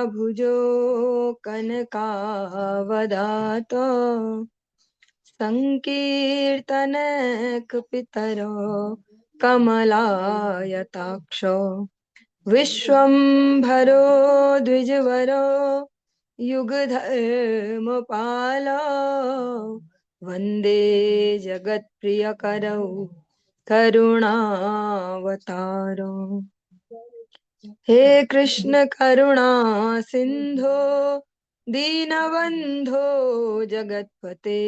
भुजो कनकावदात संकीर्तनैकपितरो कमलायताक्षो विश्वम्भरो द्विजवरो युगधर्मपालो वन्दे जगत्प्रियकरौ करुणावतारो। हे कृष्ण करुणा सिंधो दीनबंधो जगतपते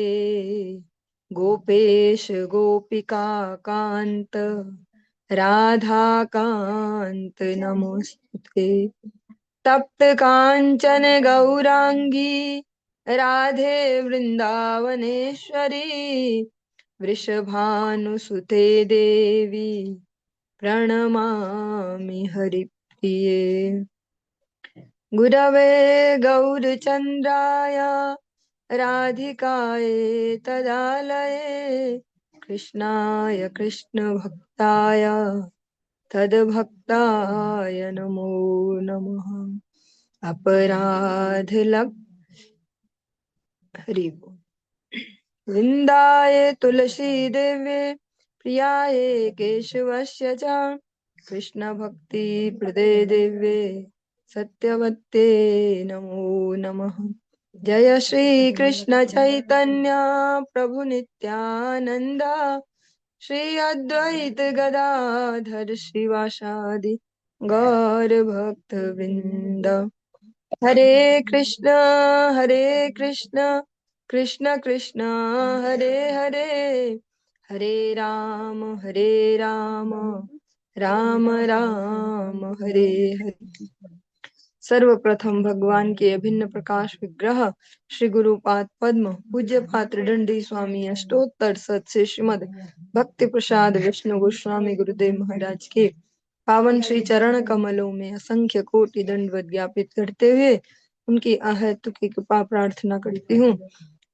गोपेश गोपिका कांत राधा कांत नमोस्तुते। तप्त कांचन गौरांगी राधे वृंदावनेश्वरी वृषभानुसुते देवी प्रणमामि हरिप्रिये। गुरवे गौरचन्द्राय राधिकाय तदालये कृष्णाय कृष्णभक्ताय तद्भक्ताय नमो नमः। अपराधलक् हरि बोल। वृन्दाय तुलसी देवे प्रियाय केशवस्य च कृष्ण भक्ति प्रदे दिव्ये सत्यवत्ते नमो नमः। जय श्री कृष्ण चैतन्य प्रभु नित्यानंद श्री अद्वैत गदाधर श्रीवासादि गौर भक्त वृंद। हरे कृष्ण कृष्ण कृष्ण हरे हरे हरे राम राम राम हरे हरे। सर्वप्रथम भगवान के अभिन्न प्रकाश विग्रह श्री गुरुपाद पद्म पूज्य पात्र दंडी स्वामी अष्टोत्तर सत से श्रीमद भक्ति प्रसाद विष्णु गोस्वामी गुरुदेव महाराज के पावन श्री चरण कमलों में असंख्य कोटि दंडवत ज्ञापित करते हुए उनकी अहेतुकी कृपा प्रार्थना करती हूँ।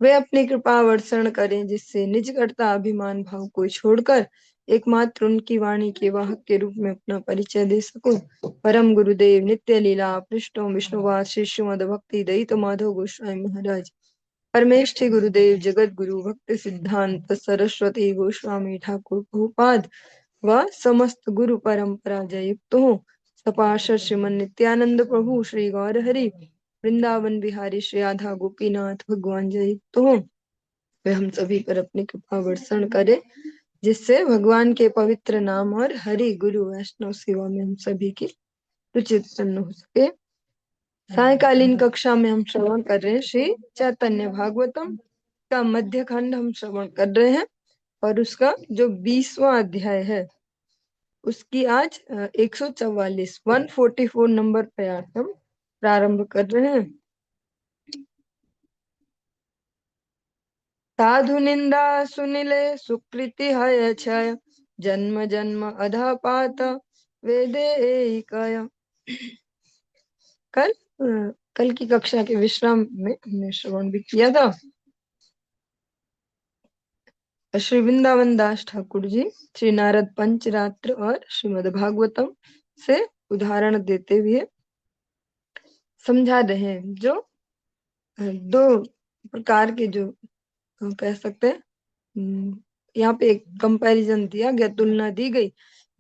वे अपनी कृपा वर्षण करें जिससे निज कर्ता अभिमान भाव को छोड़कर एकमात्र उनकी वाणी के वाहक के रूप में अपना परिचय दे सकूं। परम गुरुदेव नित्य लीला पृष्ठों विष्णुवाद श्री श्रीमद भक्ति दयित माधव गोस्वामी महाराज परमेष्ठी गुरुदेव जगत गुरु भक्ति सिद्धांत सरस्वती गोस्वामी ठाकुर प्रभुपाद व समस्त गुरु परंपरा जय युक्त हो। सपार्षद श्रीमन नित्यानंद प्रभु श्री गौर हरि वृंदावन बिहारी श्री राधा गोपीनाथ भगवान जय युक्त हो। वे हम सभी पर अपनी कृपा वर्षण करे जिससे भगवान के पवित्र नाम और हरि गुरु वैष्णव सेवा में हम सभी की रुचि उत्पन्न हो सके। सायकालीन कक्षा में हम श्रवण कर रहे हैं श्री चैतन्य भागवतम का मध्य खंड हम श्रवण कर रहे हैं और उसका जो 20वां अध्याय है उसकी आज 144 नंबर पे आज हम प्रारंभ कर रहे हैं। साधु निंदा सुनिले सुकृति है क्षय जन्म जन्म अधा पात वेदे कय। कल की कक्षा के विश्राम में हमने श्रवण भी किया था। श्री वृंदावन दास ठाकुर जी श्री नारद पंचरात्र और श्रीमद् भागवतम से उदाहरण देते हुए समझा रहे हैं जो दो प्रकार के जो कह सकते हैं यहाँ पे एक कंपैरिजन दिया गया, तुलना दी गई।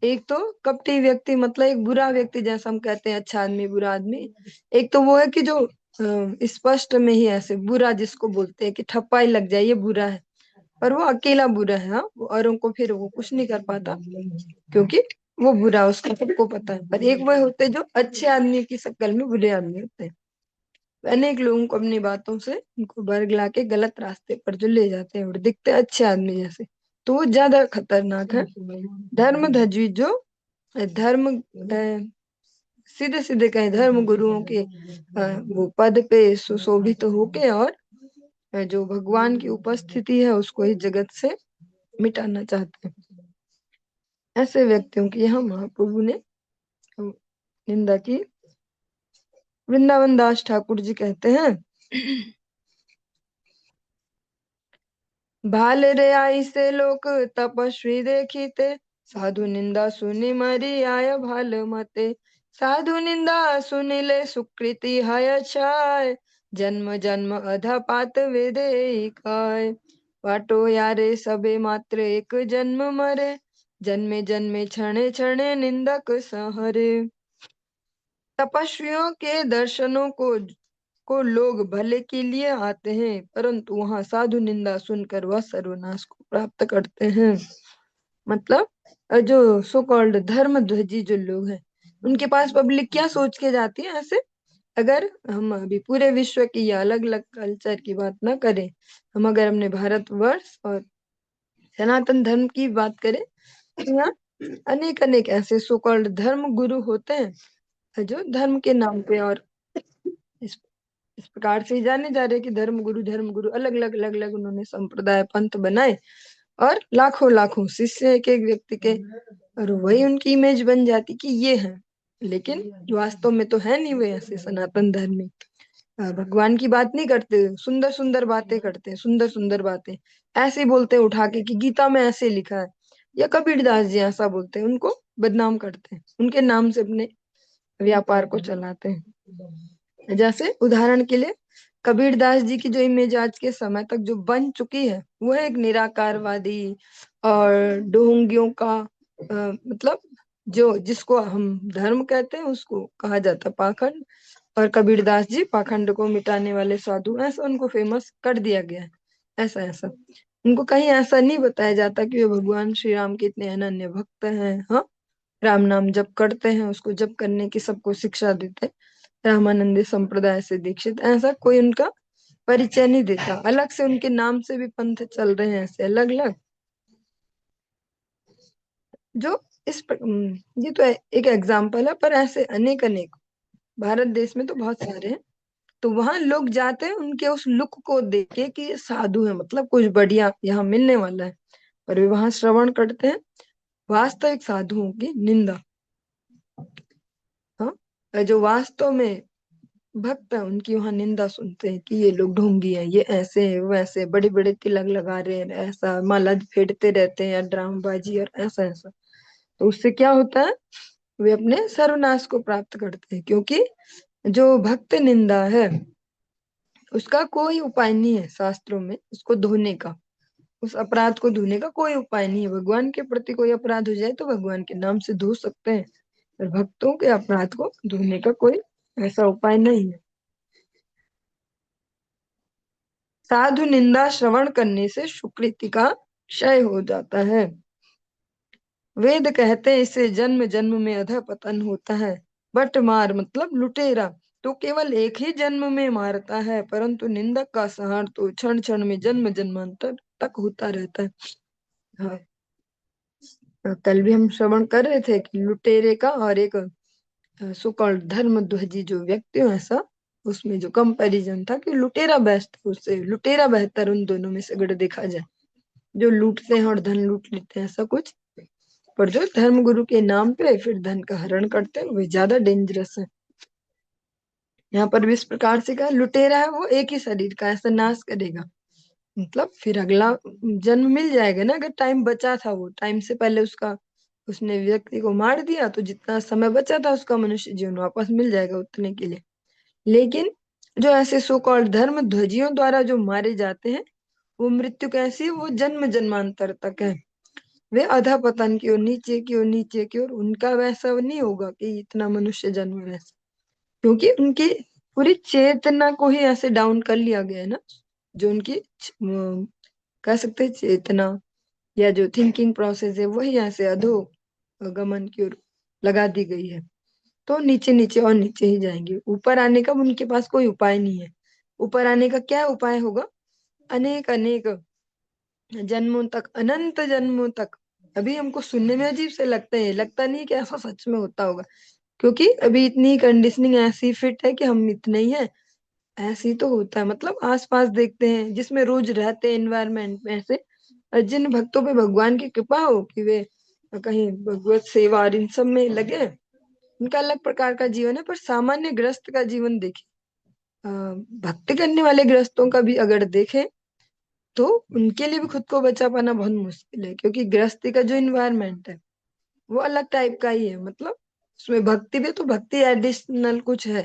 एक तो कपटी व्यक्ति मतलब एक बुरा व्यक्ति जैसा हम कहते हैं अच्छा आदमी बुरा आदमी, एक तो वो है कि जो स्पष्ट में ही ऐसे बुरा जिसको बोलते हैं कि ठप्पाई लग जाए ये बुरा है, पर वो अकेला बुरा है। हाँ, वो औरों को फिर वो कुछ नहीं कर पाता क्योंकि वो बुरा उसका सबको पता है। पर एक वो होते जो अच्छे आदमी की शक्ल में बुरे आदमी होते हैं। अनेक लोगों को अपनी बातों से उनको बरगला के गलत रास्ते पर जो ले जाते हैं और दिखते हैं अच्छे आदमी जैसे, तो वो ज्यादा खतरनाक है। धर्म ध्वजी जो धर्म सीधे सीधे कहें धर्म गुरुओं के वो पद पे सुशोभित होके और जो भगवान की उपस्थिति है उसको इस जगत से मिटाना चाहते हैं, ऐसे व्यक्तियों की यहाँ महाप्रभु ने निंदा की। वृंदावन दास ठाकुर जी कहते हैं भाल रे आई से लोक तपस्वी देखीते साधु निंदा सुनी मरी आय भाल मते साधु निंदा सुनिले सुकृति हय छाय, जन्म जन्म अधा पात वेदे काय। वाटो यारे सबे मात्र एक जन्म मरे, जन्मे जन्मे क्षणे क्षणे निंदक सहरे। तपस्वियों के दर्शनों को लोग भले के लिए आते हैं, परंतु वहां साधु निंदा सुनकर वह सर्वनाश को प्राप्त करते हैं। मतलब जो सो कॉल्ड धर्म ध्वजी जो लोग हैं, उनके पास पब्लिक क्या सोच के जाती है ऐसे। अगर हम अभी पूरे विश्व की या अलग अलग कल्चर की बात ना करें, हम अगर अपने भारतवर्ष और सनातन धर्म की बात करें, तो यहाँ अनेक अनेक ऐसे सो कॉल्ड धर्म गुरु होते हैं जो धर्म के नाम पे और इस इस प्रकार से ही जाने जा रहे हैं कि धर्म गुरु अलग अलग उन्होंने संप्रदाय पंथ बनाए और लाखों लाखों शिष्य एक एक व्यक्ति के, और वही उनकी इमेज बन जाती कि ये है। लेकिन वास्तव में तो है नहीं वे ऐसे सनातन धर्मी। भगवान की बात नहीं करते, सुंदर सुंदर बातें करते हैं, सुंदर सुंदर बातें ऐसे ही बोलते हैं उठा के कि गीता में ऐसे लिखा है, या कबीर दास जी ऐसा बोलते हैं, उनको बदनाम करते हैं, उनके नाम से अपने व्यापार को चलाते हैं। जैसे उदाहरण के लिए कबीर दास जी की जो इमेज आज के समय तक जो बन चुकी है, वो है एक निराकारवादी और ढोंगियों का मतलब जो जिसको हम धर्म कहते हैं उसको कहा जाता है पाखंड। और कबीर दास जी पाखंड को मिटाने वाले साधु, ऐसा उनको फेमस कर दिया गया है। ऐसा ऐसा उनको कहीं ऐसा नहीं बताया जाता कि वे भगवान श्री राम के इतने अनन्य भक्त हैं। हाँ, राम नाम जप करते हैं, उसको जप करने की सबको शिक्षा देते हैं, रामानंदी संप्रदाय से दीक्षित, ऐसा कोई उनका परिचय नहीं देता। अलग से उनके नाम से भी पंथ चल रहे हैं ऐसे अलग अलग, जो ये तो एक एग्जाम्पल है, पर ऐसे अनेक अनेक भारत देश में तो बहुत सारे हैं। तो वहां लोग जाते हैं उनके उस लुक को देख के कि ये साधु है, मतलब कुछ बढ़िया यहाँ मिलने वाला है, और वे वहां श्रवण करते हैं वास्तविक साधुओं की निंदा। हाँ, और जो वास्तव में भक्त है उनकी वहां निंदा सुनते हैं कि ये लोग ढोंगी है, ये ऐसे है वैसे, बड़े बड़े तिलक लगा रहे हैं, ऐसा माला फेरते रहते हैं या ड्रामबाजी और ऐसा ऐसा। तो उससे क्या होता है, वे अपने सर्वनाश को प्राप्त करते हैं, क्योंकि जो भक्त निंदा है उसका कोई उपाय नहीं है शास्त्रों में, उसको धोने का, उस अपराध को धोने का कोई उपाय नहीं है। भगवान के प्रति कोई अपराध हो जाए तो भगवान के नाम से धो सकते हैं, पर भक्तों के अपराध को धोने का कोई ऐसा उपाय नहीं है। साधु निंदा श्रवण करने से सुकृति का क्षय हो जाता है। वेद कहते हैं इसे जन्म जन्म में अधःपतन होता है। बट मार मतलब लुटेरा तो केवल एक ही जन्म में मारता है, परंतु निंदक का संहार तो क्षण क्षण में जन्म जन्मांतर तक होता रहता है। हाँ, कल भी हम श्रवण कर रहे थे कि लुटेरे का और एक सो कॉल्ड धर्म ध्वजी जो व्यक्ति हो ऐसा, उसमें जो कंपैरिजन था कि लुटेरा बेस्ट, उससे लुटेरा बेहतर उन दोनों में से अगर देखा जाए, जो लूटते हैं और धन लूट लेते हैं ऐसा कुछ, पर जो धर्म गुरु के नाम पे फिर धन का हरण करते हैं वे ज्यादा डेंजरस है। यहाँ पर भी इस प्रकार से कहा लुटेरा है वो एक ही शरीर का ऐसा नाश करेगा, मतलब फिर अगला जन्म मिल जाएगा ना, अगर टाइम बचा था, वो टाइम से पहले उसका उसने व्यक्ति को मार दिया तो जितना समय बचा था उसका मनुष्य जीवन वापस मिल जाएगा उतने के लिए। लेकिन जो ऐसे सो कॉल्ड धर्म ध्वजियों द्वारा जो मारे जाते हैं, वो मृत्यु कैसी है, वो जन्म जन्मांतर तक है, वे अधा पतन की ओर नीचे की ओर नीचे की ओर, उनका वैसा नहीं होगा कि इतना मनुष्य जन्म वैसा, क्योंकि उनकी पूरी चेतना को ही ऐसे डाउन कर लिया गया है ना, जो उनकी कह सकते हैं चेतना या जो थिंकिंग प्रोसेस है वही ऐसे अधो गमन की ओर लगा दी गई है। तो नीचे नीचे और नीचे ही जाएंगे, ऊपर आने का उनके पास कोई उपाय नहीं है। ऊपर आने का क्या उपाय होगा, अनेक अनेक जन्मों तक, अनंत जन्मों तक। अभी हमको सुनने में अजीब से लगता है, लगता नहीं कि ऐसा सच में होता होगा, क्योंकि अभी इतनी कंडीशनिंग ऐसी फिट है कि हम इतने ही है, ऐसे ही तो होता है। मतलब आसपास देखते हैं जिसमें रोज रहते हैं एनवायरमेंट में ऐसे, और जिन भक्तों पे भगवान की कृपा हो कि वे कहीं भगवत सेवा और इन सब में लगे, उनका अलग प्रकार का जीवन है। पर सामान्य गृहस्थ का जीवन देखें, भक्ति करने वाले गृहस्थों का भी अगर देखें, तो उनके लिए भी खुद को बचा पाना बहुत मुश्किल है, क्योंकि गृहस्थी का जो इन्वायरमेंट है वो अलग टाइप का ही है। मतलब उसमें भक्ति भी, तो भक्ति एडिशनल कुछ है,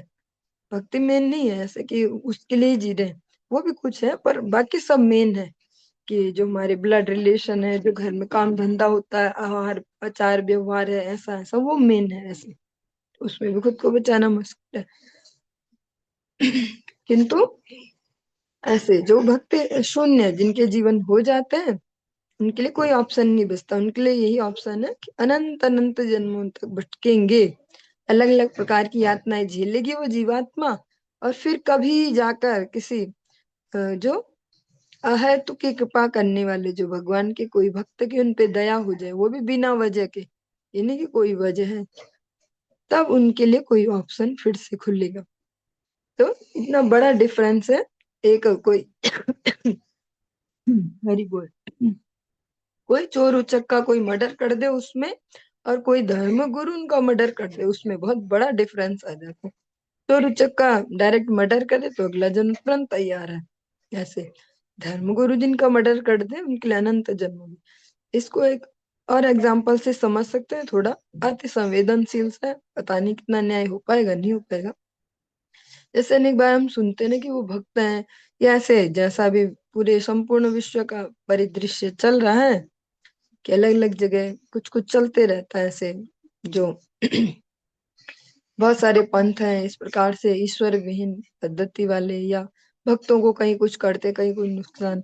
भक्ति मेन नहीं है ऐसे कि उसके लिए ही जी रहे हैं, वो भी कुछ है, पर बाकी सब मेन है। कि जो हमारे ब्लड रिलेशन है, जो घर में काम धंधा होता है, आहार आचार व्यवहार है, ऐसा ऐसा वो मेन है ऐसे, उसमें भी खुद को बचाना मुश्किल है। किंतु ऐसे जो भक्त शून्य जिनके जीवन हो जाते हैं, उनके लिए कोई ऑप्शन नहीं बचता, उनके लिए यही ऑप्शन है कि अनंत अनंत जन्मों तक भटकेंगे, अलग अलग प्रकार की यातनाएं झेलेगी वो जीवात्मा, और फिर कभी जाकर किसी जो अहेतु की कृपा करने वाले, जो भगवान के कोई भक्त की उन पे दया हो जाए, वो भी बिना वजह के, ये नहीं कि कोई वजह है, तब उनके लिए कोई ऑप्शन फिर से खुलेगा। तो इतना बड़ा डिफरेंस है। एक कोई हरी बोल, कोई चोर उचक्का कोई मर्डर कर दे उसमें, और कोई धर्म गुरु उनका मर्डर कर दे, उसमें बहुत बड़ा डिफरेंस आ जाता है। चोर उचक्का डायरेक्ट मर्डर करे तो अगला जन्म तुरंत तैयार है, ऐसे धर्म गुरु जिनका मर्डर कर दे उनके लिए अनंत जन्म भी। इसको एक और एग्जाम्पल से समझ सकते हैं, थोड़ा अति संवेदनशील है, पता नहीं कितना न्याय हो पाएगा नहीं हो पाएगा। जैसे अनेक बार हम सुनते हैं ना कि वो भक्त हैं, या ऐसे जैसा भी पूरे संपूर्ण विश्व का परिदृश्य चल रहा है, कि अलग अलग जगह कुछ कुछ चलते रहता है ऐसे, जो बहुत सारे पंथ हैं इस प्रकार से ईश्वर विहीन पद्धति वाले, या भक्तों को कहीं कुछ करते कहीं कोई नुकसान।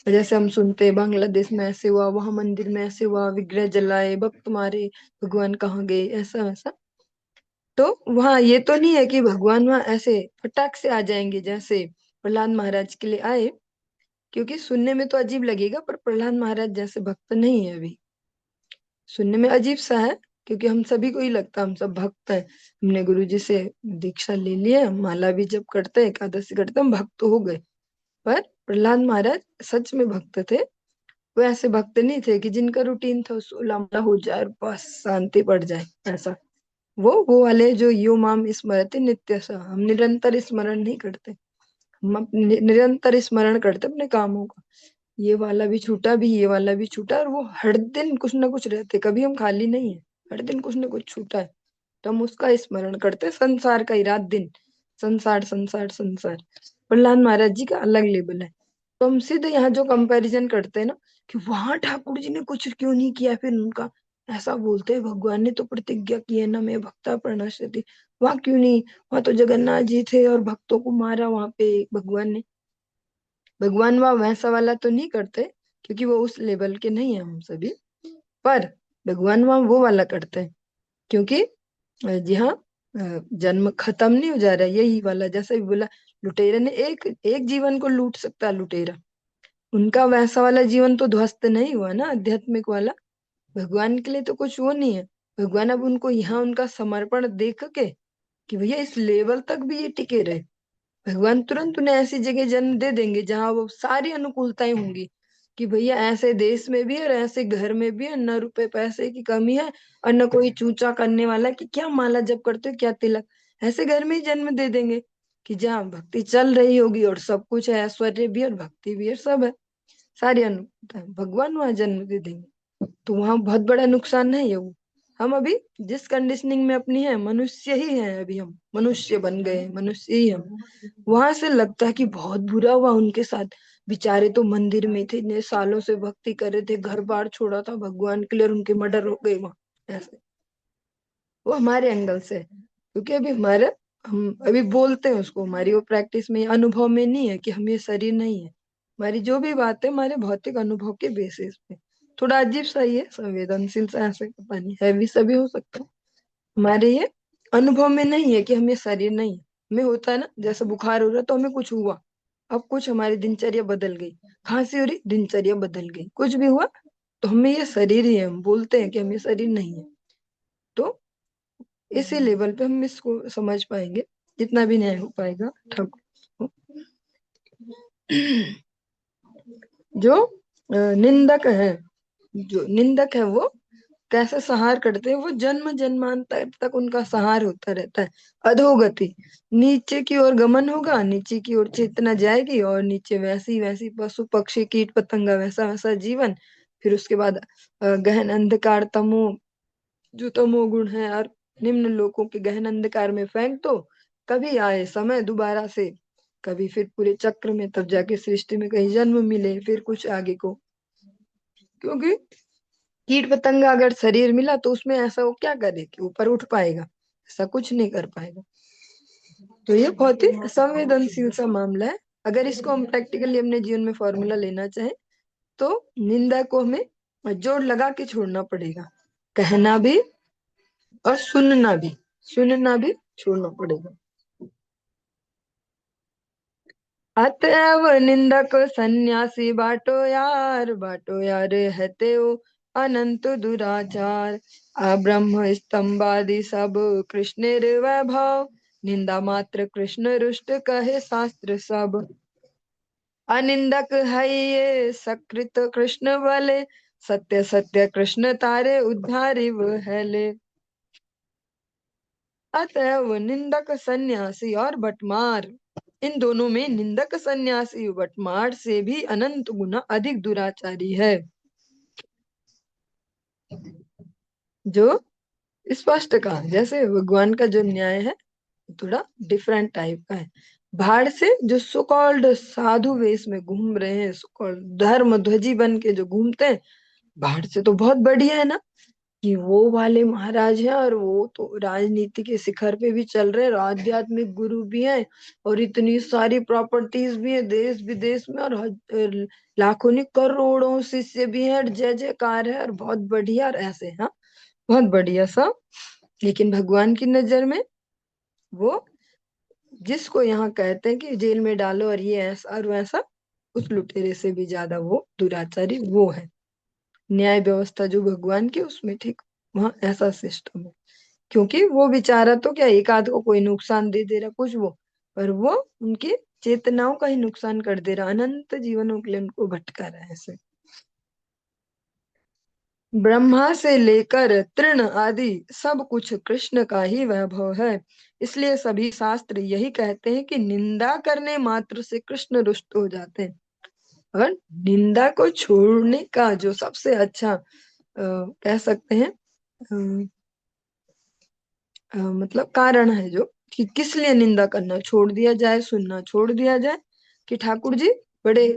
जैसे हम सुनते हैं बांग्लादेश में ऐसे हुआ, वहां मंदिर में ऐसे हुआ, विग्रह जलाए, भक्त मारे, भगवान कहाँ गए, ऐसा वैसा। तो वहां ये तो नहीं है कि भगवान वहां ऐसे फटाक से आ जाएंगे जैसे प्रहलाद महाराज के लिए आए, क्योंकि सुनने में तो अजीब लगेगा, पर प्रहलाद महाराज जैसे भक्त नहीं है अभी, सुनने में अजीब सा है, क्योंकि हम सभी को ही लगता है हम सब भक्त हैं, हमने गुरु जी से दीक्षा ले लिया, माला भी जब करते हैं, एकादशी करते हैं, हम भक्त हो गए। पर प्रहलाद महाराज सच में भक्त थे, वो ऐसे भक्त नहीं थे कि जिनका रूटीन था उसको माला हो जाए और बस शांति पड़ जाए ऐसा। वो वाले जो यो माम स्मरते नित्य सा, हम निरंतर स्मरण नहीं करते, हम निरंतर स्मरण करते अपने कामों का, ये वाला भी छूटा भी, ये वाला भी छूटा, और वो हर दिन कुछ ना कुछ रहते, कभी हम खाली नहीं है, हर दिन कुछ ना कुछ छूटा है, तो हम उसका स्मरण करते, संसार का ही रात दिन, संसार संसार संसार। प्रहलाद महाराज जी का अलग लेवल है। तो हम सीधे यहाँ जो कंपैरिजन करते हैं ना, कि वहां ठाकुर जी ने कुछ क्यों नहीं किया, फिर उनका ऐसा बोलते हैं, भगवान ने तो प्रतिज्ञा की है ना, मैं भक्ता प्रणश्यति, वहां क्यों नहीं, वहां तो जगन्नाथ जी थे और भक्तों को मारा वहां पे भगवान ने। भगवान वह वैसा वाला तो नहीं करते, क्योंकि वो उस लेवल के नहीं है हम सभी, पर भगवान वहाँ वो वाला करते हैं, क्योंकि जी हाँ, जन्म खत्म नहीं हो जा रहा है, यही वाला जैसे भी बोला, लुटेरे ने एक एक जीवन को लूट सकता है लुटेरा, उनका वैसा वाला जीवन तो ध्वस्त नहीं हुआ ना, आध्यात्मिक वाला। भगवान के लिए तो कुछ वो नहीं है, भगवान अब उनको यहाँ उनका समर्पण देख के, कि भैया इस लेवल तक भी ये टिके रहे, भगवान तुरंत उन्हें ऐसी जगह जन्म दे देंगे जहां वो सारी अनुकूलताएं होंगी, कि भैया ऐसे देश में भी और ऐसे घर में भी है, न रुपए पैसे की कमी है, और न कोई चूचा करने वाला कि क्या माला जप करते हो क्या तिलक, ऐसे घर में ही जन्म दे देंगे, कि जहाँ भक्ति चल रही होगी और सब कुछ है, ऐश्वर्य भी और भक्ति भी है, सब है, सारी अनुकूलता है, भगवान वहां जन्म दे देंगे। तो वहां बहुत बड़ा नुकसान है ये वो, हम अभी जिस कंडीशनिंग में अपनी है, मनुष्य ही है, अभी हम मनुष्य बन गए, मनुष्य ही हम। वहां से लगता है कि बहुत बुरा हुआ उनके साथ, बेचारे तो मंदिर में थे, इतने सालों से भक्ति कर रहे थे, घर बार छोड़ा था भगवान के लिए, और उनके मर्डर हो गए वहां ऐसे। वो हमारे एंगल से है, क्योंकि अभी हमारे, हम अभी बोलते हैं उसको, हमारी वो प्रैक्टिस में अनुभव में नहीं है कि हम ये शरीर नहीं है, हमारी जो भी बात है हमारे भौतिक अनुभव के बेसिस पे। थोड़ा अजीब सा ही है, संवेदनशील सा ऐसे पता नहीं है भी सभी हो सकता है, हमारे ये अनुभव में नहीं है कि हम ये शरीर नहीं है। हमें होता है ना, जैसे बुखार हो रहा तो हमें कुछ हुआ, अब कुछ हमारी दिनचर्या बदल गई, खांसी हो रही दिनचर्या बदल गई, कुछ भी हुआ, तो हमें ये शरीर ही है, हम बोलते हैं कि हम ये शरीर नहीं है। तो इसी लेवल पे हम इसको समझ पाएंगे, जितना भी न्याय हो पाएगा ठाकुर। जो निंदक है, जो निंदक है वो कैसे संहार करते हैं, वो जन्म जन्मांतर तक उनका संहार होता रहता है, अधोगति, नीचे की ओर गमन होगा, नीचे की ओर चेतना जाएगी, और नीचे वैसी वैसी पशु पक्षी कीट पतंगा वैसा वैसा जीवन, फिर उसके बाद गहन अंधकार तमो, जो तमो गुण है, और निम्न लोकों के गहन अंधकार में फेंक दो, कभी आए समय दोबारा से, कभी फिर पूरे चक्र में, तब जाके सृष्टि में कहीं जन्म मिले, फिर कुछ आगे को। क्योंकि कीट पतंगा अगर शरीर मिला तो उसमें ऐसा वो क्या करे कि ऊपर उठ पाएगा, ऐसा कुछ नहीं कर पाएगा। तो ये बहुत ही संवेदनशील सा मामला है। अगर इसको हम प्रैक्टिकली अपने जीवन में फॉर्मूला लेना चाहें तो निंदा को हमें जोड़ लगा के छोड़ना पड़ेगा, कहना भी और सुनना भी छोड़ना पड़ेगा। अतएव निंदक सन्यासी बाटो यार हते ओ अनंत दुराचार। अब्रह्म स्तंभादि सब कृष्ण वैभव, निंदा मात्र कृष्ण रुष्ट कहे शास्त्र सब। अनिंदक है ये सकृत कृष्ण बले, सत्य सत्य कृष्ण तारे उद्धारी वहले। अतएव निंदक सन्यासी और बटमार, इन दोनों में निंदक सन्यासी बटमार से भी अनंत गुना अधिक दुराचारी है। जो स्पष्ट कहा, जैसे भगवान का जो न्याय है थोड़ा डिफरेंट टाइप का है। बाहर से जो सो कॉल्ड साधु वेश में घूम रहे हैं, सो कॉल्ड धर्म ध्वजी बन के जो घूमते हैं, बाहर से तो बहुत बढ़िया है ना कि वो वाले महाराज हैं और वो तो राजनीति के शिखर पे भी चल रहे हैं, आध्यात्मिक गुरु भी हैं, और इतनी सारी प्रॉपर्टीज भी है देश विदेश में, और लाखों नहीं करोड़ों शिष्य भी हैं, और जय जयकार है, और बहुत बढ़िया, और ऐसे हाँ बहुत बढ़िया सा। लेकिन भगवान की नजर में वो जिसको यहाँ कहते हैं कि जेल में डालो और ये ऐसा और वैसा, उस लुटेरे से भी ज्यादा वो दुराचारी वो है। न्याय व्यवस्था जो भगवान की उसमें ठीक वहां ऐसा सिस्टम है। क्योंकि वो बेचारा तो क्या एक आध को कोई नुकसान दे दे रहा कुछ वो, पर वो उनकी चेतनाओं का ही नुकसान कर दे रहा, अनंत जीवनों के लिए उनको भटका रहा है ऐसे। ब्रह्मा से लेकर तृण आदि सब कुछ कृष्ण का ही वैभव है। इसलिए सभी शास्त्र यही कहते हैं कि निंदा करने मात्र से कृष्ण रुष्ट हो जाते हैं। और निंदा को छोड़ने का जो सबसे अच्छा कह सकते हैं मतलब कारण है जो कि किस लिए निंदा करना छोड़ दिया जाए, सुनना छोड़ दिया जाए, कि ठाकुर जी बड़े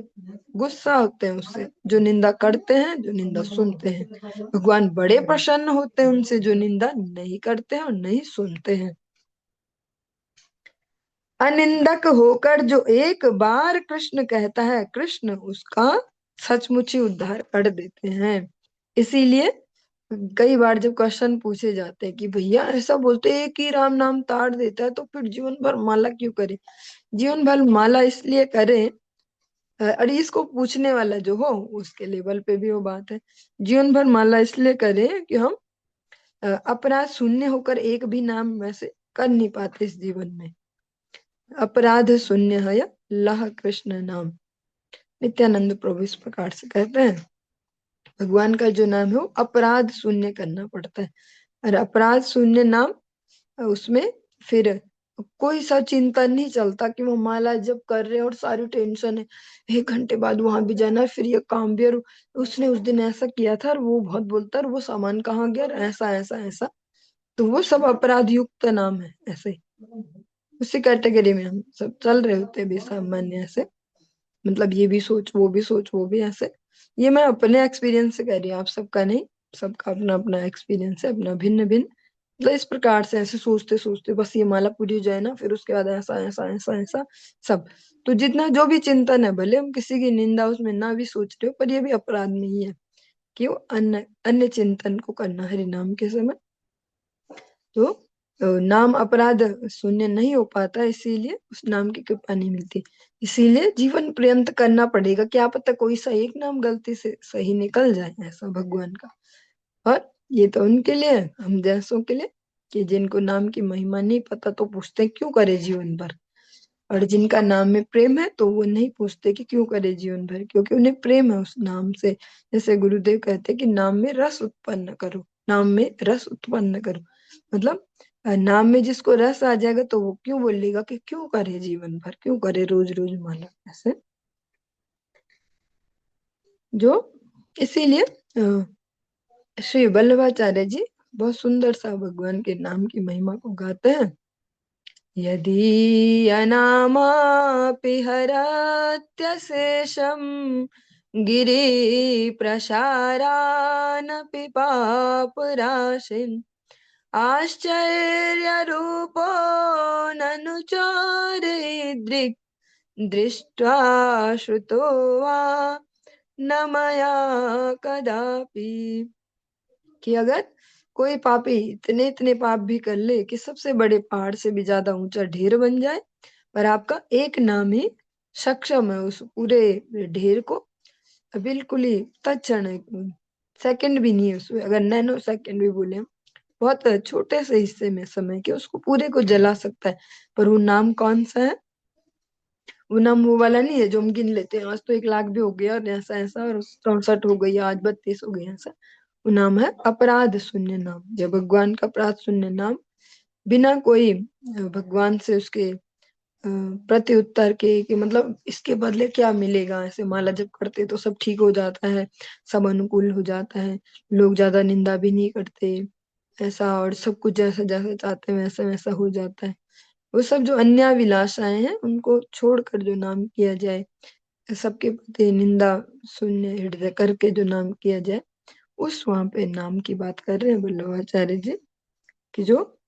गुस्सा होते हैं उससे जो निंदा करते हैं, जो निंदा सुनते हैं। भगवान बड़े प्रसन्न होते हैं उनसे जो निंदा नहीं करते हैं और नहीं सुनते हैं। अनिंदक होकर जो एक बार कृष्ण कहता है, कृष्ण उसका सचमुच ही उद्धार कर देते हैं। इसीलिए कई बार जब क्वेश्चन पूछे जाते हैं कि भैया ऐसा बोलते हैं कि राम नाम ताड़ देता है तो फिर जीवन भर माला क्यों करे, जीवन भर माला इसलिए करें, अरे इसको पूछने वाला जो हो उसके लेवल पे भी वो बात है। जीवन भर माला इसलिए करें कि हम अपराध शून्य होकर एक भी नाम वैसे कर नहीं पाते इस जीवन में। अपराध शून्य है या लह कृष्ण नाम, नित्यानंद प्रभु इस प्रकार से कहते हैं। भगवान का जो नाम है वो अपराध शून्य करना पड़ता है, और अपराध शून्य नाम उसमें फिर कोई सा चिंता नहीं चलता कि वो माला जब कर रहे हैं और सारी टेंशन है, 1 घंटे बाद वहां भी जाना है, फिर ये काम भी, और उसने उस दिन ऐसा किया था और वो बहुत बोलता है और वो सामान कहाँ गया और ऐसा ऐसा ऐसा। तो वो सब अपराध युक्त नाम है ऐसे, उसी कैटेगरी में हम सब चल रहे होते हैं भी सामान्य ऐसे, मतलब ये भी सोच वो भी सोच वो भी ऐसे। ये मैं अपने एक्सपीरियंस से कह रही हूँ, आप सबका नहीं, सबका अपना अपना एक्सपीरियंस है, अपना भिन्न भिन्न। मतलब इस प्रकार से ऐसे सोचते सोचते बस ये माला पूरी हो जाए ना, फिर उसके बाद ऐसा ऐसा ऐसा ऐसा सब। तो जितना जो भी चिंतन है, भले हम किसी की निंदा उसमें ना भी सोच रहे हो, पर ये भी अपराध नहीं है कि वो अन्य अन्य चिंतन को करना हरि नाम के समय। तो नाम अपराध शून्य नहीं हो पाता, इसीलिए उस नाम की कृपा नहीं मिलती। इसीलिए जीवन पर्यंत करना पड़ेगा, क्या पता कोई सा एक नाम गलती से सही निकल जाए ऐसा भगवान का। और ये तो उनके लिए है, हम जैसों के लिए कि जिनको नाम की महिमा नहीं पता तो पूछते क्यों करे जीवन भर, और जिनका नाम में प्रेम है तो वो नहीं पूछते कि क्यों करे जीवन भर, क्योंकि उन्हें प्रेम है उस नाम से। जैसे गुरुदेव कहते हैं कि नाम में रस उत्पन्न करो, नाम में रस उत्पन्न करो, मतलब नाम में जिसको रस आ जाएगा तो वो क्यों बोलेगा कि क्यों करे जीवन भर, क्यों करे रोज रोज माला ऐसे। जो इसीलिए श्री वल्लभाचार्य जी बहुत सुंदर सा भगवान के नाम की महिमा को गाते हैं। यदि अनामापि हरत्यशेषम् गिरि प्रसारानपि पापराशिम् आश्चर्यरूपो ननु चारिदृक् दृष्ट्वा श्रुतो वा न मया कदापि। कि अगर कोई पापी इतने इतने पाप भी कर ले कि सबसे बड़े पहाड़ से भी ज्यादा ऊंचा ढेर बन जाए, पर आपका एक नाम ही सक्षम है उस पूरे ढेर को बिल्कुल ही तत्क्षण, सेकंड भी नहीं है उसमें, अगर नैनो सेकंड भी बोले हम, बहुत छोटे से हिस्से में समय के उसको पूरे को जला सकता है। पर वो नाम कौन सा है? वो नाम वो वाला नहीं है जो हम गिन लेते हैं, आज तो 1 लाख भी हो गया और ऐसा ऐसा, और 64 हो गई, आज 32 हो गई, ऐसा। वो नाम है अपराध शून्य नाम, जब भगवान का अपराध शून्य नाम, बिना कोई भगवान से उसके प्रति उत्तर के कि मतलब इसके बदले क्या मिलेगा, ऐसे माला जब करते तो सब ठीक हो जाता है, सब अनुकूल हो जाता है, लोग ज्यादा निंदा भी नहीं करते, ऐसा, और सब कुछ जैसा जैसा चाहते हैं वैसा वैसा हो जाता है। वो सब जो अन्य अभिलाषाएं हैं उनको छोड़कर जो नाम किया जाए, सबके प्रति निंदा शून्य हृदय करके जो नाम किया जाए, उस वहां पे नाम की बात कर रहे हैं वल्लभाचार्य जी, कि जो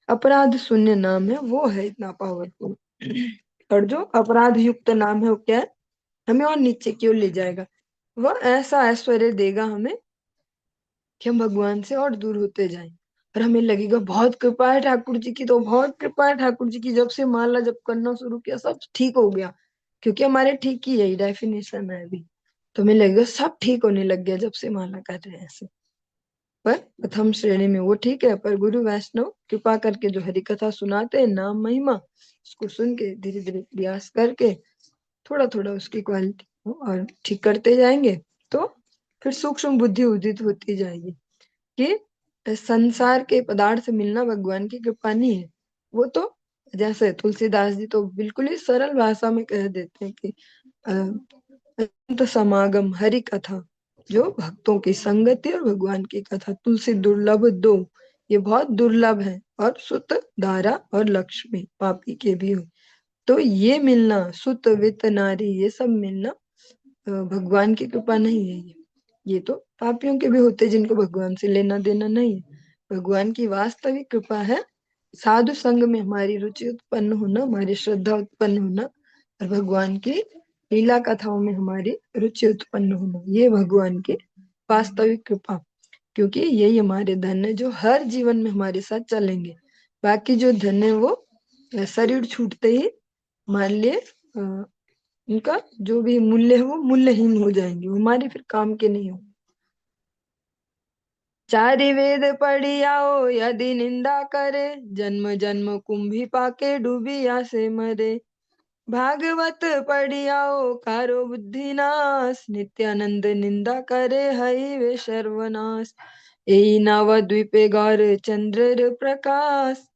अपराध शून्य नाम है वो है इतना पावरफुल। और जो अपराध युक्त नाम है वो क्या है? हमें और नीचे क्यों ले जाएगा? वह ऐसा ऐश्वर्य देगा हमें कि हम भगवान से और दूर होते जाएं, और हमें लगेगा बहुत कृपा है ठाकुर जी की, तो बहुत कृपा है ठाकुर जी की, जब से माला जब करना शुरू किया सब ठीक हो गया, क्योंकि हमारे ठीक ही यही डेफिनेशन है अभी। तो हमें लगेगा सब ठीक होने लग गया जब से माला कर रहे हैं ऐसे। पर प्रथम श्रेणी में वो ठीक है, पर गुरु वैष्णव कृपा करके जो हरि कथा सुनाते हैं, नाम महिमा, उसको सुन के धीरे धीरे प्रयास करके थोड़ा थोड़ा उसकी क्वालिटी और ठीक करते जाएंगे, तो फिर सूक्ष्म बुद्धि उदित होती जाएगी कि संसार के पदार्थ से मिलना भगवान की कृपा नहीं है। वो तो जैसे तुलसीदास जी तो बिल्कुल ही सरल भाषा में कह देते हैं कि अंत समागम हरि कथा, जो भक्तों की संगति और भगवान की कथा, तुलसी दुर्लभ दो, ये बहुत दुर्लभ है, और सुत धारा और लक्ष्मी पापी के भी हो, तो ये मिलना, सुत वित नारी, ये सब मिलना भगवान की कृपा नहीं है। ये तो पापियों के भी होते जिनको भगवान से लेना देना नहीं है। भगवान की वास्तविक कृपा है साधु संग में हमारी रुचि उत्पन्न होना, हमारी श्रद्धा उत्पन्न होना, और भगवान की लीला कथाओं में हमारी रुचि उत्पन्न होना, ये भगवान की वास्तविक कृपा। क्योंकि यही हमारे धन है जो हर जीवन में हमारे साथ चलेंगे। बाकी जो धन है वो शरीर छूटते ही मान लिए उनका जो भी मूल्य है वो मूल्यहीन हो जाएंगे, वो हमारे फिर काम के नहीं हो। चारि वेद पढ़ी आओ यदि निंदा करे, जन्म जन्म कुंभी पाके डूबिया से मरे। भागवत पढ़ी आओ कारो बुद्धि नाश, नित्यानंद निंदा करे हई वे सर्वनाश। यही नव द्वीपे गौर चंद्र प्रकाश,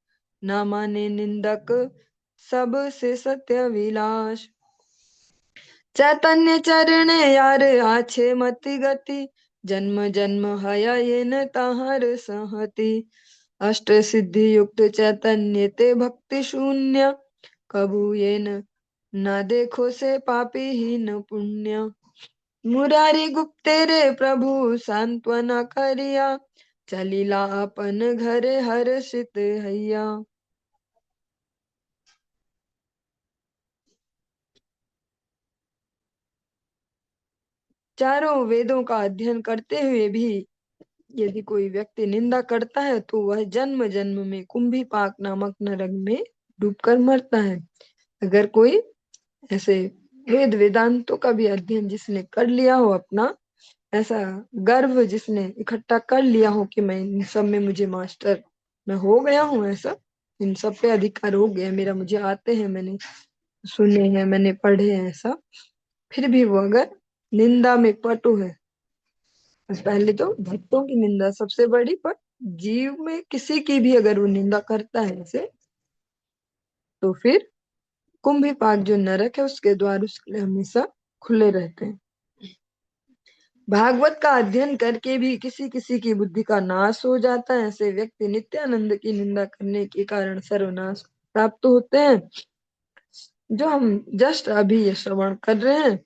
न माने निंदक सब से सत्य विलास। चैतन्य चरण यार आछे मति गति, जन्म जन्म हया ये न तहर सहति। अष्ट सिद्धि युक्त चैतन्य ते भक्ति शून्य, कबू ये न देखो से पापी ही न पुण्य। मुरारी गुप्ते रे प्रभु सांत्वना करिया, चलीला अपन घरे हर्षित हैया। चारों वेदों का अध्ययन करते हुए भी यदि कोई व्यक्ति निंदा करता है तो वह जन्म जन्म में कुंभी पाक नामक नरक में डूबकर मरता है। अगर कोई ऐसे वेद वेदांतों का भी अध्ययन जिसने कर लिया हो अपना, ऐसा गर्व जिसने इकट्ठा कर लिया हो कि मैं इन सब में मुझे मास्टर मैं हो गया हूँ, ऐसा इन सब पे अधिकार हो गया मेरा, मुझे आते हैं, मैंने सुने हैं, मैंने पढ़े हैं, ऐसा, फिर भी वो अगर निंदा में पटु है, पहले तो भक्तों की निंदा सबसे बड़ी, पर जीव में किसी की भी अगर वो निंदा करता है ऐसे, तो फिर कुंभी पाक जो नरक है उसके द्वार उसके लिए हमेशा खुले रहते हैं। भागवत का अध्ययन करके भी किसी किसी की बुद्धि का नाश हो जाता है। ऐसे व्यक्ति नित्यानंद की निंदा करने के कारण सर्वनाश प्राप्त होते हैं। जो हम जस्ट अभी ये श्रवण कर रहे हैं,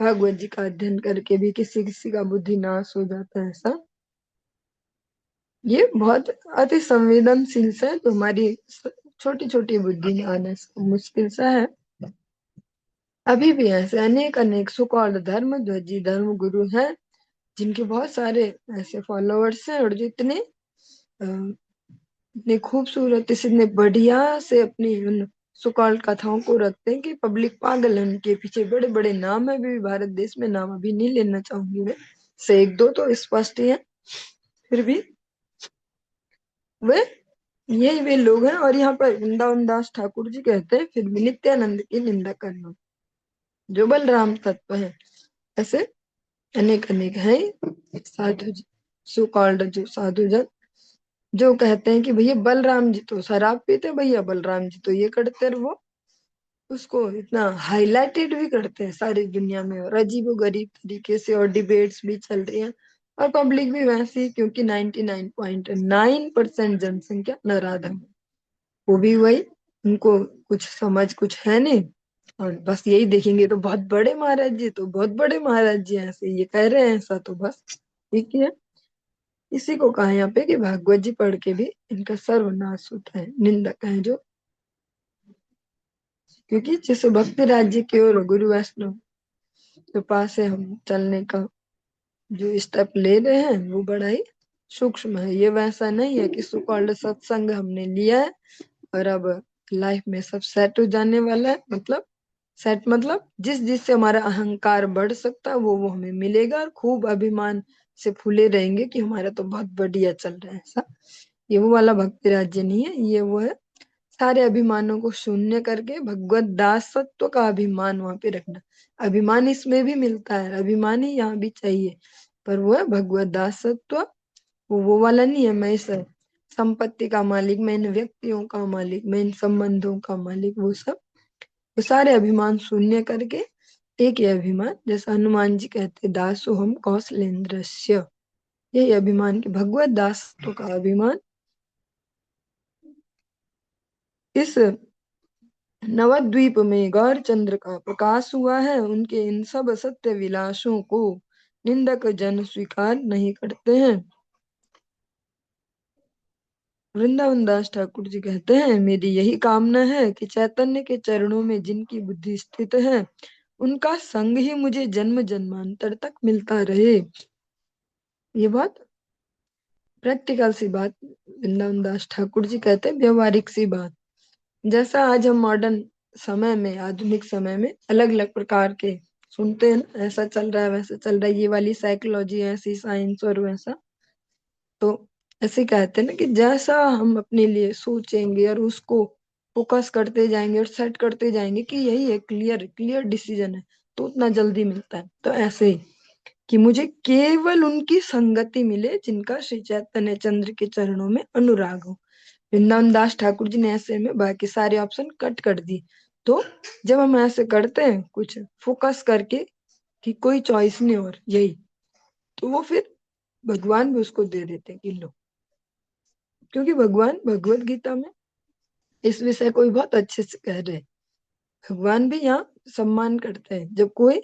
भागवत जी का अध्ययन करके भी किसी किसी का बुद्धि नाश हो जाता है, ऐसा ये बहुत अति संवेदनशील से, तो हमारी छोटी छोटी बुद्धि में आना मुश्किल सा है। अभी भी ऐसे अनेक अनेक सुकॉल्ड धर्म ध्वजी धर्म गुरु हैं, जिनके बहुत सारे ऐसे फॉलोअर्स हैं, और जो इतने इतने खूबसूरत, इतने बढ़िया से अपनी उन सुकॉल्ड कथाओं को रखते हैं कि पब्लिक पागल है उनके पीछे। बड़े बड़े नाम है, भी भारत देश में नाम अभी नहीं लेना चाहूंगी मैं, से एक दो तो स्पष्ट ही है, फिर भी वे यही वे लोग हैं। और यहाँ पर वृंदावन दास ठाकुर जी कहते हैं, फिर भी नित्यानंद की निंदा करना, जो बलराम तत्व है। ऐसे अनेक अनेक हैं साधु जी, सो कॉल्ड जो साधु जन, जो कहते हैं कि भैया बलराम जी तो शराब पीते, भैया बलराम जी तो ये करते, और वो उसको इतना हाईलाइटेड भी करते हैं सारी दुनिया में, और अजीबो गरीब तरीके से, और डिबेट्स भी चल रही हैं, और पब्लिक भी वैसी, क्योंकि 99.9% जनसंख्या नराधम है। वो भी वही, उनको कुछ समझ कुछ है नहीं, और बस यही देखेंगे तो बहुत बड़े महाराज जी, तो बहुत बड़े महाराज जी ऐसे ये कह रहे हैं, ऐसा तो बस ठीक है। इसी को कहा यहाँ पे कि भागवत जी पढ़ के भी इनका सर्वनाश होता है, निंदक है जो। क्योंकि जिस भक्ति राज्य की ओर गुरु वैष्णव कृपा से हम चलने का जो स्टेप ले रहे हैं, वो बड़ा ही सूक्ष्म है। ये वैसा नहीं है कि सुकॉल्ड सत्संग हमने लिया है और अब लाइफ में सब सेट हो जाने वाला है। मतलब सेट मतलब जिस जिससे हमारा अहंकार बढ़ सकता है वो हमें मिलेगा, और खूब अभिमान से फूले रहेंगे कि हमारा तो बहुत बढ़िया चल रहा है, ऐसा ये वो वाला भक्ति राज्य नहीं है। ये वो है, सारे अभिमानों को शून्य करके भगवत दासत्व का अभिमान वहां पे रखना। अभिमान इसमें भी मिलता है, अभिमान ही यहाँ भी चाहिए, पर वो है भगवत दासत्व। वो वाला नहीं है मैं इस संपत्ति का मालिक, मैं इन व्यक्तियों का मालिक, मैं इन संबंधों का मालिक, वो सब, वो सारे अभिमान शून्य करके एक ही अभिमान, जैसा हनुमान जी कहते दासो हम कौशलेंद्रस्य, यही अभिमान की भगवत दासत्व का अभिमान। इस नवद्वीप में गौर चंद्र का प्रकाश हुआ है, उनके इन सब सत्य विलासों को निंदक जन स्वीकार नहीं करते हैं। वृंदावन दास ठाकुर जी कहते हैं, मेरी यही कामना है कि चैतन्य के चरणों में जिनकी बुद्धि स्थित है, उनका संग ही मुझे जन्म जन्मांतर तक मिलता रहे। ये बात प्रैक्टिकल सी बात वृंदावन दास ठाकुर जी कहते हैं, व्यवहारिक सी बात। जैसा आज हम मॉडर्न समय में, आधुनिक समय में अलग अलग प्रकार के सुनते हैं ना, ऐसा चल रहा है वैसा चल रहा है, ये वाली साइकोलॉजी, ऐसी साइंस, और वैसा, तो ऐसे कहते हैं ना कि जैसा हम अपने लिए सोचेंगे और उसको फोकस करते जाएंगे और सेट करते जाएंगे कि यही है, क्लियर क्लियर डिसीजन है, तो उतना जल्दी मिलता है। तो ऐसे ही कि मुझे केवल उनकी संगति मिले जिनका श्री चैतन्य चंद्र के चरणों में अनुराग हो। वृंदावन दास ठाकुर जी ने ऐसे में बाकी सारे ऑप्शन कट कर दिए। तो जब हम ऐसे करते हैं कुछ फोकस करके कि कोई चॉइस नहीं और यही, तो वो फिर भगवान भी उसको दे देते हैं कि लो। क्योंकि भगवान भगवत गीता में इस विषय को भी बहुत अच्छे से कह रहे हैं। भगवान भी यहाँ सम्मान करते हैं जब कोई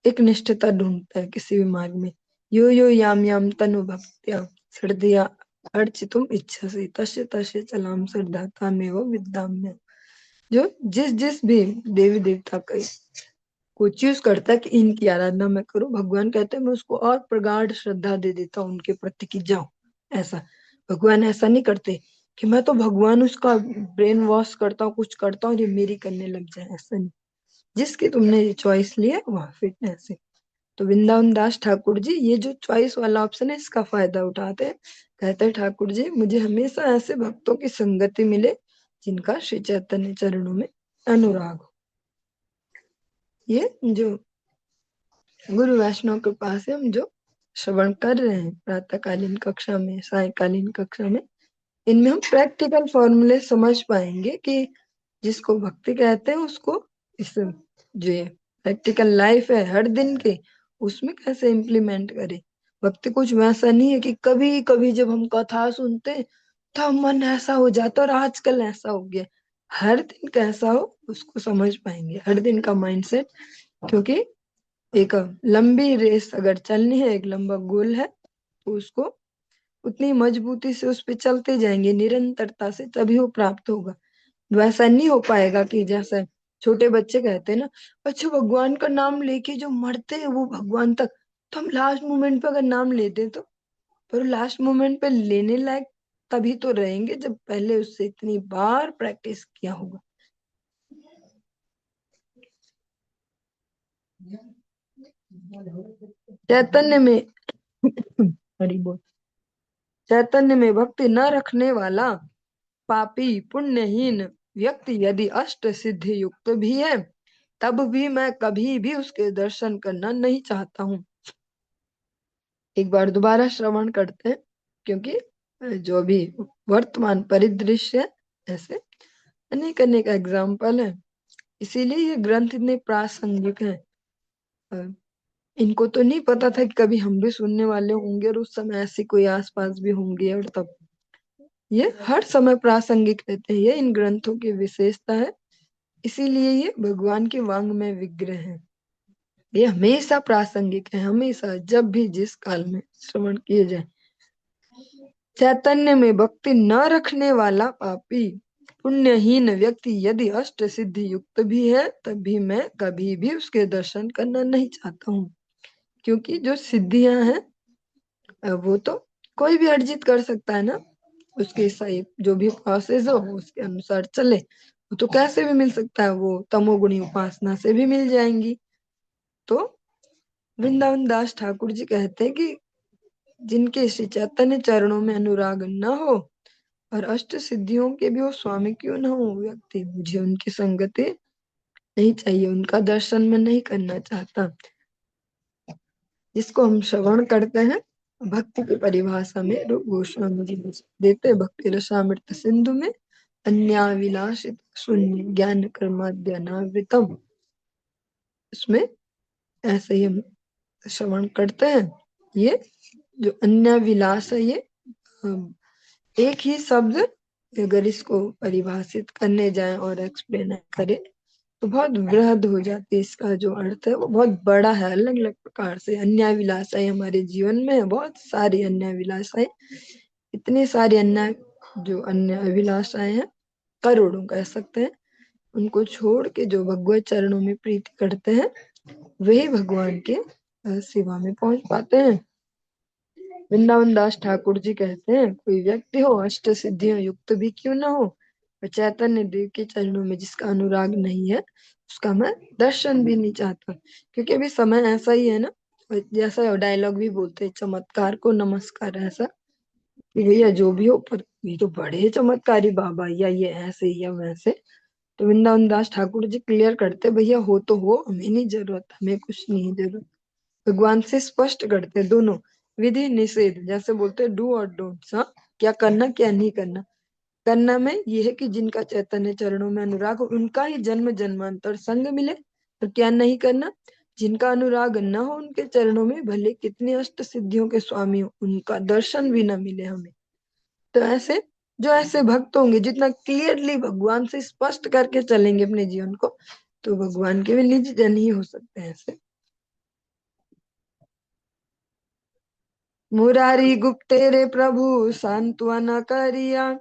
एक निष्ठता ढूंढता है किसी भी मार्ग में। यो यो याम याम तनु भक्त्या श्रद्धया अर्चितुम इच्छसि तस्य तस्य चलाम श्रद्धातामेव विद्याम्य। जो जिस जिस भी देवी देवता का को चूज करता है कि इनकी आराधना मैं करूं, भगवान कहते हैं मैं उसको और प्रगाढ़ श्रद्धा दे देता हूँ उनके प्रति कि जाओ। ऐसा भगवान ऐसा नहीं करते कि मैं तो भगवान उसका ब्रेन वॉश करता हूँ, कुछ करता हूँ जो मेरी करने लग जाए, ऐसा नहीं। जिसकी तुमने ये चॉइस ली है वहां फिटनेस है। तो वृंदावन दास ठाकुर जी ये जो चॉइस वाला ऑप्शन है इसका फायदा उठाते हैं। कहते हैं ठाकुर जी मुझे हमेशा ऐसे भक्तों की संगति मिले जिनका श्री चैतन्य चरणों में अनुराग हो। ये जो गुरु वैष्णव कृपा से हम जो श्रवण कर रहे हैं प्रातःकालीन कक्षा में, सायकालीन कक्षा में, इनमें हम प्रैक्टिकल फॉर्मूले समझ पाएंगे कि जिसको भक्ति कहते हैं उसको इस जो ये प्रैक्टिकल लाइफ है हर दिन के, उसमें कैसे इम्प्लीमेंट करे। भक्ति कुछ वैसा नहीं है कि कभी कभी जब हम कथा सुनते तब मन ऐसा हो जाता और आजकल ऐसा हो गया। हर दिन कैसा हो उसको समझ पाएंगे, हर दिन का माइंडसेट। क्योंकि एक लंबी रेस अगर चलनी है, एक लंबा गोल है, तो उसको उतनी मजबूती से उस पे चलते जाएंगे निरंतरता से, तभी वो प्राप्त होगा। वैसा नहीं हो पाएगा कि जैसे छोटे बच्चे कहते हैं ना, अच्छा भगवान का नाम लेके जो मरते हैं वो भगवान तक, तो हम लास्ट मोमेंट पे अगर नाम लेते हैं तो, पर लास्ट मोमेंट पे लेने लायक तभी तो रहेंगे जब पहले उससे इतनी बार प्रैक्टिस किया होगा। चैतन्य में हरि बोल। चैतन्य में भक्ति न रखने वाला पापी पुण्यहीन व्यक्ति यदि अष्ट सिद्धि युक्त भी है, तब भी मैं कभी भी उसके दर्शन करना नहीं चाहता हूँ। एक बार दोबारा श्रवण करते हैं, क्योंकि जो भी वर्तमान परिदृश्य है, ऐसे अनेक अनेक एग्जाम्पल है, इसीलिए ये ग्रंथ इतने प्रासंगिक है। इनको तो नहीं पता था कि कभी हम भी सुनने वाले होंगे और उस समय ऐसी कोई आसपास भी होंगे, और तब ये हर समय प्रासंगिक रहते हैं। ये इन ग्रंथों की विशेषता है, इसीलिए ये भगवान के वांग में विग्रह है। ये हमेशा प्रासंगिक है, हमेशा जब भी जिस काल में श्रवण किए जाए। चैतन्य में भक्ति न रखने वाला पापी पुण्यहीन व्यक्ति यदि अष्ट सिद्धि युक्त भी है, तब भी मैं कभी भी उसके दर्शन करना नहीं चाहता हूँ। क्योंकि जो सिद्धियां हैं वो तो कोई भी अर्जित कर सकता है ना, उसके सही जो भी प्रोसेस हो वो उसके अनुसार चले, वो तो कैसे भी मिल सकता है, वो तमोगुणी उपासना से भी मिल जाएंगी। तो वृंदावन दास ठाकुर जी कहते हैं कि जिनके श्री चैतन्य चरणों में अनुराग न हो और अष्ट सिद्धियों के भी वो स्वामी क्यों न हो व्यक्ति, मुझे उनकी संगति नहीं चाहिए, उनका दर्शन मैं नहीं करना चाहता। जिसको हम श्रवण करते हैं भक्ति की परिभाषा में रूप गोस्वामी जी देते, भक्ति रसामृत सिंधु में अन्याविलाषित शून्य ज्ञान कर्माद्यनावृतम, इसमें ऐसे ही हम श्रवण करते हैं। ये जो अन्य विलास है, ये एक ही शब्द अगर इसको परिभाषित करने जाए और एक्सप्लेन करें तो बहुत वृहद हो जाती है। इसका जो अर्थ है वो बहुत बड़ा है, अलग अलग प्रकार से अन्य विलासाएं हमारे जीवन में है, बहुत सारी अन्य विलासाएं, इतनी सारी अन्य जो अन्य अभिलाषाएं हैं, करोड़ों कह सकते हैं, उनको छोड़ के जो भगवत चरणों में प्रीति करते हैं वही भगवान के सेवा में पहुंच पाते हैं। वृंदावन दास ठाकुर जी कहते हैं कोई व्यक्ति हो अष्ट सिद्धियों युक्त भी क्यों ना हो, और चैतन्य देव के चरणों में जिसका अनुराग नहीं है उसका मैं दर्शन भी नहीं चाहता। क्योंकि अभी समय ऐसा ही है ना, जैसा डायलॉग भी बोलते हैं, चमत्कार को नमस्कार, ऐसा कि भैया जो भी हो पर ये तो बड़े चमत्कारी बाबा, या ये ऐसे या वैसे। तो वृंदावन दास ठाकुर जी क्लियर करते, भैया हो तो हो, हमें नहीं जरूरत, हमें कुछ नहीं जरूरत। भगवान से स्पष्ट करते दोनों विधि निषेध, जैसे बोलते डू और डोंट, हाँ क्या करना क्या नहीं करना। करना में यह है कि जिनका चैतन्य चरणों में अनुराग हो उनका ही जन्म जन्मांतर संग मिले, और क्या नहीं करना, जिनका अनुराग न हो उनके चरणों में भले कितनी अष्ट सिद्धियों के स्वामी हो उनका दर्शन भी न मिले हमें। तो ऐसे जो ऐसे भक्त होंगे जितना क्लियरली भगवान से स्पष्ट करके चलेंगे अपने जीवन को, तो भगवान के भी निज जन ही हो सकते हैं ऐसे। मुरारी गुप्तेरे प्रभु सांत्वना करिया,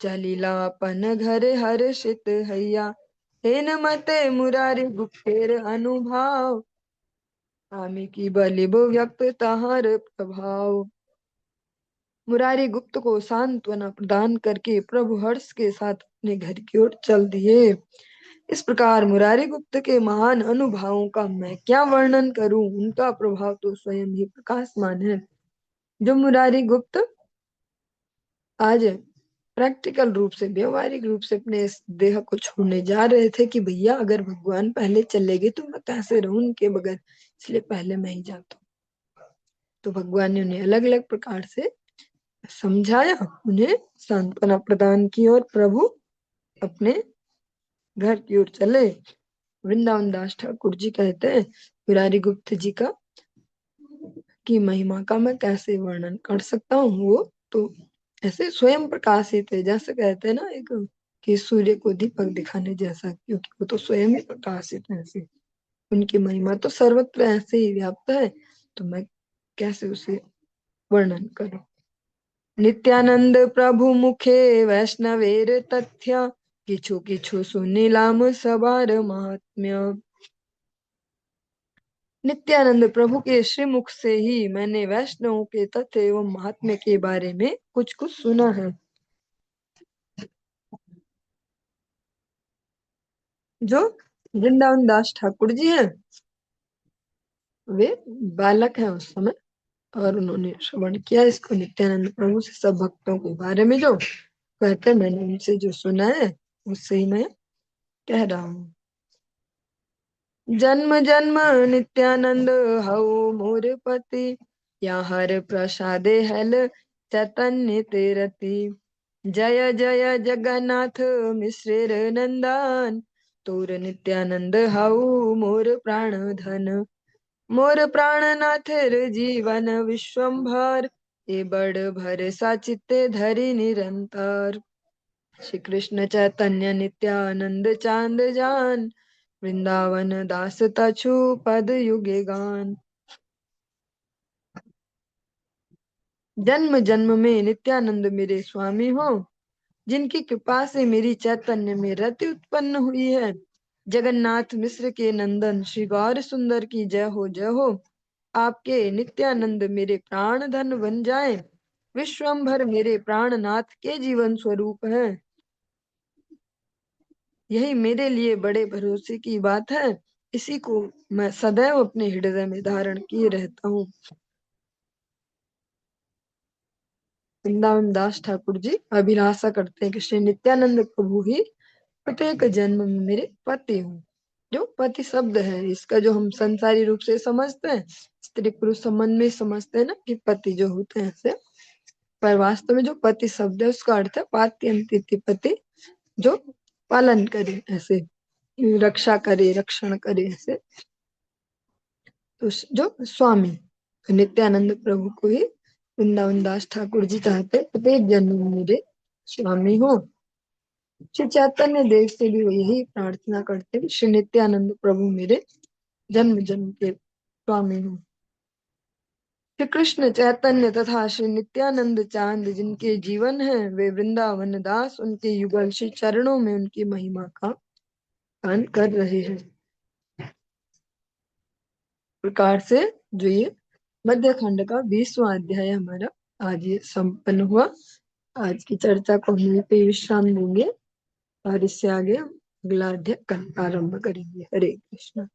चलिला अपन घर हर्षित हैया। हे नमते मुरारी गुप्तेर अनुभाव, आमी की बलिबो व्यक्त तहार प्रभाव। मुरारी गुप्त को सांत्वना प्रदान करके प्रभु हर्ष के साथ अपने घर की ओर चल दिए। इस प्रकार मुरारी गुप्त के महान अनुभवों का मैं क्या वर्णन करूं, उनका प्रभाव तो स्वयं ही प्रकाशमान है। जो मुरारी गुप्त आज प्रैक्टिकल रूप से, व्यवहारिक रूप से अपने इस देह को छोड़ने जा रहे थे कि भैया अगर भगवान पहले चले गए तो मैं कैसे रहूं उनके बगैर, इसलिए पहले मैं ही जाता हूँ। तो भगवान ने उन्हें अलग अलग प्रकार से समझाया, उन्हें सांत्वना प्रदान की और प्रभु अपने घर की ओर चले। वृंदावन दास ठाकुर जी कहते हैं मुरारी गुप्त जी का की महिमा का मैं कैसे वर्णन कर सकता हूँ। वो तो ऐसे स्वयं प्रकाशित है, जैसे कहते हैं ना एक कि सूर्य को दीपक दिखाने जैसा, क्योंकि वो तो स्वयं ही प्रकाशित है। ऐसे उनकी महिमा तो सर्वत्र ऐसे ही व्याप्त है, तो मैं कैसे उसे वर्णन करूं। नित्यानंद प्रभु मुखे वैष्णवेर तथ्य, किछु किछु सुनिलाम सबार महात्म्य। नित्यानंद प्रभु के श्रीमुख से ही मैंने वैष्णवों के तथ्य एवं महात्म्य के बारे में कुछ कुछ सुना है। जो वृंदावन दास ठाकुर जी हैं, वे बालक हैं उस समय, और उन्होंने श्रवण किया इसको नित्यानंद प्रभु से, सब भक्तों के बारे में जो कहते हैं, मैंने उनसे जो सुना है उससे ही मैं कह रहा हूँ। जन्म जन्म नित्यानंद हऊ मोर पति, या हर प्रसादे हेल चैतन्य तेरति। जय जय जगन्नाथ मिश्रेर नंदन, तोर नित्यानंद हऊ मोर प्राण धन। मोर प्राणनाथेर जीवन विश्वम्भर, ए बड़ भरसा चित्ते धरि निरंतर। श्री कृष्ण चैतन्य नित्यानंद चांद जान, वृंदावन दास तछु पद युगे गान। जन्म जन्म में नित्यानंद मेरे स्वामी हो, जिनकी कृपा से मेरी चैतन्य में रति उत्पन्न हुई है। जगन्नाथ मिश्र के नंदन श्री गौर सुंदर की जय हो जय हो। आपके नित्यानंद मेरे प्राण धन बन जाए, विश्वम्भर मेरे प्राणनाथ के जीवन स्वरूप है। यही मेरे लिए बड़े भरोसे की बात है, इसी को मैं सदैव अपने हृदय में धारण किए रहता हूँ। वृंदावन दास ठाकुर जी अभिलाषा करते हैं कि श्री नित्यानंद प्रभु ही प्रत्येक जन्म में मेरे पति हूँ। जो पति शब्द है, इसका जो हम संसारी रूप से समझते हैं, स्त्री पुरुष संबंध में समझते हैं ना कि पति जो होते हैं ऐसे, पर वास्तव में जो पति शब्द है उसका अर्थ है पात्यंतिथि पति, जो पालन करे, ऐसे रक्षा करे, रक्षण करे, ऐसे। तो जो स्वामी, तो नित्यानंद प्रभु को ही वृंदावन दास ठाकुर जी चाहते प्रत्येक जन्म में मेरे स्वामी हो। श्री चैतन्य देव से भी वो यही प्रार्थना करते हैं, श्री नित्यानंद प्रभु मेरे जन्म जन्म के स्वामी हो। श्री कृष्ण चैतन्य तथा श्री नित्यानंद चांद जिनके जीवन है, वे वृंदावन दास उनके युगल श्री चरणों में उनकी महिमा का गान कर रहे हैं। प्रकार से जो ये मध्य खंड का 20वां अध्याय हमारा आज ये संपन्न हुआ। आज की चर्चा को हम यहीं पे विश्राम देंगे, और इससे आगे हम अगला अध्याय कल आरंभ करेंगे। हरे कृष्ण।